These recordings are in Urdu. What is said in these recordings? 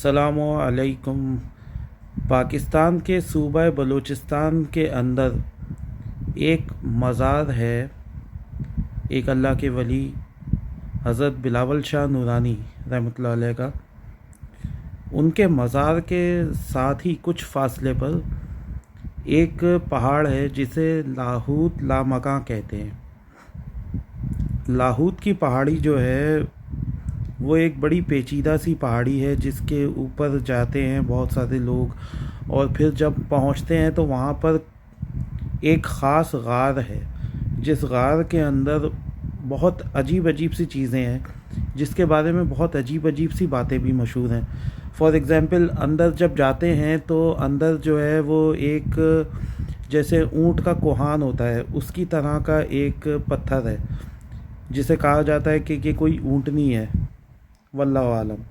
السلام علیکم۔ پاکستان کے صوبہ بلوچستان کے اندر ایک مزار ہے، ایک اللہ کے ولی حضرت بلاول شاہ نورانی رحمۃ اللہ علیہ کا۔ ان کے مزار کے ساتھ ہی کچھ فاصلے پر ایک پہاڑ ہے جسے لاہوت لامکاں کہتے ہیں۔ لاہوت کی پہاڑی جو ہے وہ ایک بڑی پیچیدہ سی پہاڑی ہے، جس کے اوپر جاتے ہیں بہت سارے لوگ، اور پھر جب پہنچتے ہیں تو وہاں پر ایک خاص غار ہے، جس غار کے اندر بہت عجیب عجیب سی چیزیں ہیں، جس کے بارے میں بہت عجیب عجیب سی باتیں بھی مشہور ہیں۔ فار ایگزامپل، اندر جب جاتے ہیں تو اندر جو ہے وہ ایک جیسے اونٹ کا کوہان ہوتا ہے اس کی طرح کا ایک پتھر ہے، جسے کہا جاتا ہے کہ یہ کوئی اونٹنی ہے، واللہ عالم۔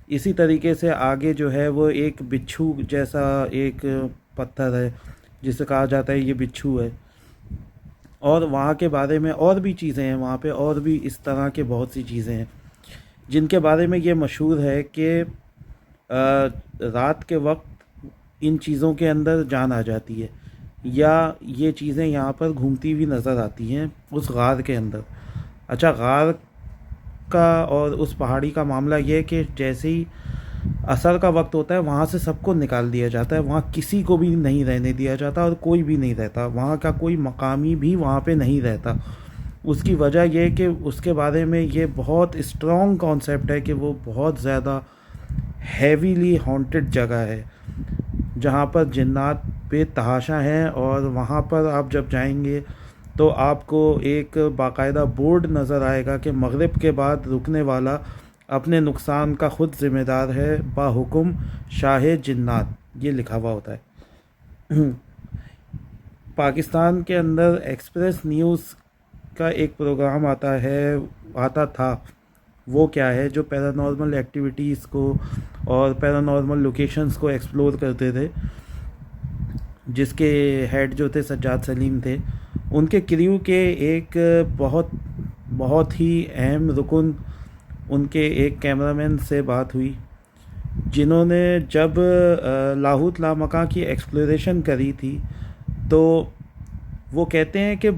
اسی طریقے سے آگے جو ہے وہ ایک بچھو جیسا ایک پتھر ہے، جسے کہا جاتا ہے یہ بچھو ہے۔ اور وہاں کے بارے میں اور بھی چیزیں ہیں، وہاں پہ اور بھی اس طرح کے بہت سی چیزیں ہیں جن کے بارے میں یہ مشہور ہے کہ رات کے وقت ان چیزوں کے اندر جان آ جاتی ہے، یا یہ چیزیں یہاں پر گھومتی ہوئی نظر آتی ہیں اس غار کے اندر۔ اچھا، غار کا اور اس پہاڑی کا معاملہ یہ ہے کہ جیسے ہی عصر کا وقت ہوتا ہے وہاں سے سب کو نکال دیا جاتا ہے، وہاں کسی کو بھی نہیں رہنے دیا جاتا، اور کوئی بھی نہیں رہتا وہاں کا، کوئی مقامی بھی وہاں پہ نہیں رہتا۔ اس کی وجہ یہ ہے کہ اس کے بارے میں یہ بہت اسٹرانگ کانسیپٹ ہے کہ وہ بہت زیادہ ہیویلی ہانٹڈ جگہ ہے، جہاں پر جنات بے تحاشا ہیں، اور وہاں پر آپ جب جائیں گے تو آپ کو ایک باقاعدہ بورڈ نظر آئے گا کہ مغرب کے بعد رکنے والا اپنے نقصان کا خود ذمہ دار ہے، با حکم شاہ جنات، یہ لکھا ہوا ہوتا ہے۔ پاکستان کے اندر ایکسپریس نیوز کا ایک پروگرام آتا تھا، وہ کیا ہے، جو پیرانارمل ایکٹیویٹیز کو اور پیرانارمل لوکیشنز کو ایکسپلور کرتے تھے، جس کے ہیڈ جو تھے سجاد سلیم تھے۔ ان کے کریو کے ایک بہت ہی اہم رکن، ان کے ایک کیمرہ مین سے بات ہوئی، جنہوں نے جب لاہوت لامکاں کی ایکسپلوریشن کری تھی تو وہ کہتے ہیں کہ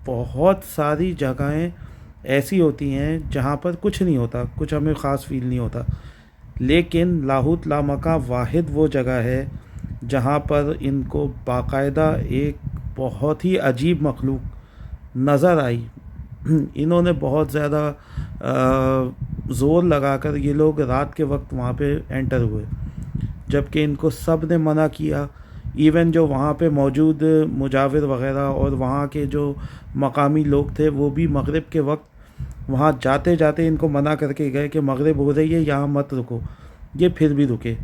بہت ساری جگہیں ایسی ہوتی ہیں جہاں پر کچھ نہیں ہوتا، کچھ ہمیں خاص فیل نہیں ہوتا، لیکن لاہوت لامکاں واحد وہ جگہ ہے جہاں پر ان کو باقاعدہ ایک بہت ہی عجیب مخلوق نظر آئی۔ انہوں نے بہت زیادہ زور لگا کر یہ لوگ رات کے وقت وہاں پہ انٹر ہوئے، جبکہ ان کو سب نے منع کیا، ایون جو وہاں پہ موجود مجاور وغیرہ اور وہاں کے جو مقامی لوگ تھے وہ بھی مغرب کے وقت وہاں جاتے جاتے ان کو منع کر کے گئے کہ مغرب ہو رہی ہے، یہاں مت رکو۔ یہ پھر بھی رکے۔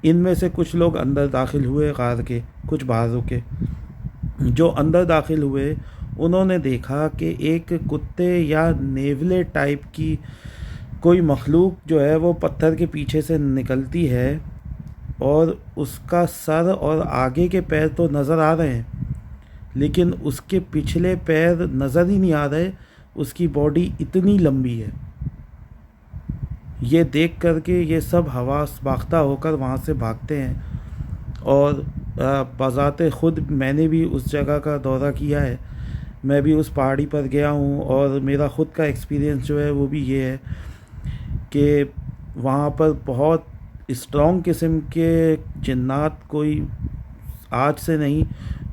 ان میں سے کچھ لوگ اندر داخل ہوئے غار کے، کچھ باہر رکے۔ جو اندر داخل ہوئے انہوں نے دیکھا کہ ایک کتے یا نیولے ٹائپ کی کوئی مخلوق جو ہے وہ پتھر کے پیچھے سے نکلتی ہے، اور اس کا سر اور آگے کے پیر تو نظر آ رہے ہیں لیکن اس کے پچھلے پیر نظر ہی نہیں آ رہے، اس کی باڈی اتنی لمبی ہے۔ یہ دیکھ کر کے یہ سب حواس باختہ ہو کر وہاں سے بھاگتے ہیں، اور بذات خود میں نے بھی اس جگہ کا دورہ کیا ہے، میں بھی اس پہاڑی پر گیا ہوں، اور میرا خود کا ایکسپیرینس جو ہے وہ بھی یہ ہے کہ وہاں پر بہت اسٹرانگ قسم کے جنات کوئی آج سے نہیں،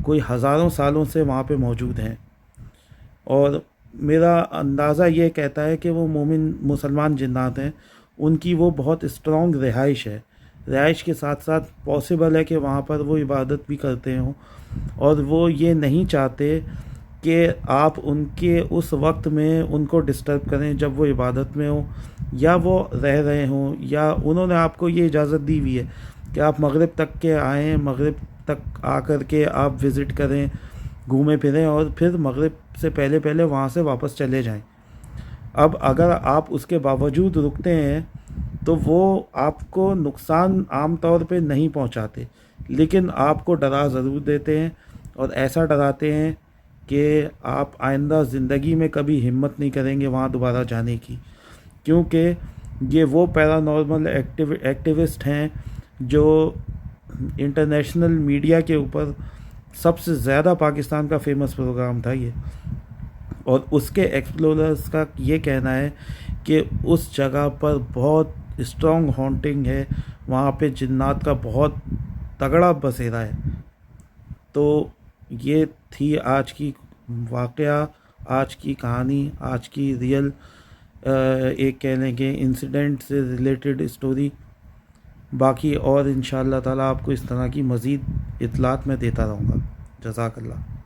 کوئی ہزاروں سالوں سے وہاں پہ موجود ہیں، اور میرا اندازہ یہ کہتا ہے کہ وہ مومن مسلمان جنات ہیں، ان کی وہ بہت اسٹرانگ رہائش ہے۔ رہائش کے ساتھ ساتھ پاسبل ہے کہ وہاں پر وہ عبادت بھی کرتے ہوں، اور وہ یہ نہیں چاہتے کہ آپ ان کے اس وقت میں ان کو ڈسٹرب کریں جب وہ عبادت میں ہوں یا وہ رہ رہے ہوں، یا انہوں نے آپ کو یہ اجازت دی ہوئی ہے کہ آپ مغرب تک کے آئیں، مغرب تک آ کر کے آپ وزٹ کریں، گھومیں پھریں، اور پھر مغرب سے پہلے وہاں سے واپس چلے جائیں۔ اب اگر آپ اس کے باوجود رکتے ہیں تو وہ آپ کو نقصان عام طور پہ نہیں پہنچاتے، لیکن آپ کو ڈرا ضرور دیتے ہیں، اور ایسا ڈراتے ہیں کہ آپ آئندہ زندگی میں کبھی ہمت نہیں کریں گے وہاں دوبارہ جانے کی، کیونکہ یہ وہ پیرانارمل ایکٹیوسٹ ہیں جو انٹرنیشنل میڈیا کے اوپر سب سے زیادہ پاکستان کا فیمس پروگرام تھا یہ، اور اس کے ایکسپلوررز کا یہ کہنا ہے کہ اس جگہ پر بہت اسٹرانگ ہانٹنگ ہے، وہاں پہ جنات کا بہت تگڑا بسیرا ہے۔ تو یہ تھی آج کی واقعہ، آج کی کہانی، آج کی ریئل ایک کہہ لیں کہ انسیڈنٹ سے ریلیٹڈ اسٹوری۔ باقی اور انشاءاللہ تعالیٰ آپ کو اس طرح کی مزید اطلاعات میں دیتا رہوں گا۔ جزاک اللہ۔